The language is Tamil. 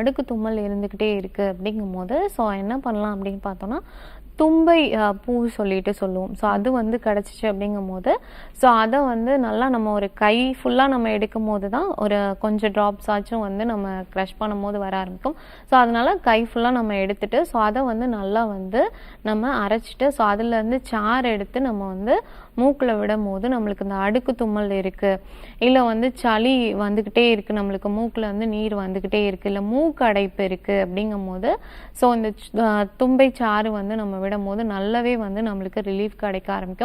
அடுக்கு தும்மல் இருந்துக்கிட்டே இருக்குது அப்படிங்கும்போது ஸோ என்ன பண்ணலாம் அப்படின்னு பார்த்தோன்னா தும்பை பூ சொல்லிட்டு சொல்லுவோம். ஸோ அது வந்து கிடச்சிச்சு அப்படிங்கும்போது ஸோ அதை வந்து நல்லா நம்ம ஒரு கை ஃபுல்லாக நம்ம எடுக்கும் போது தான் ஒரு கொஞ்சம் ட்ராப்ஸ் ஆச்சும் வந்து நம்ம க்ரஷ் பண்ணும்போது வர ஆரம்பிக்கும். ஸோ அதனால கை ஃபுல்லாக நம்ம எடுத்துட்டு ஸோ அதை வந்து நல்லா வந்து நம்ம அரைச்சிட்டு ஸோ அதுலேருந்து சாறு எடுத்து நம்ம வந்து மூக்கில் விடும் போது நம்மளுக்கு இந்த அடுக்கு தும்மல் இருக்குது, இல்லை வந்து சளி வந்துக்கிட்டே இருக்குது, நம்மளுக்கு மூக்கில் வந்து நீர் வந்துக்கிட்டே இருக்குது, இல்லை மூக்கு அடைப்பு இருக்குது அப்படிங்கும் போது ஸோ இந்த தும்பை சாறு வந்து நம்ம விடும் போது நல்லாவே வந்து நம்மளுக்கு ரிலீஃப் கிடைக்க ஆரம்பிக்கும்.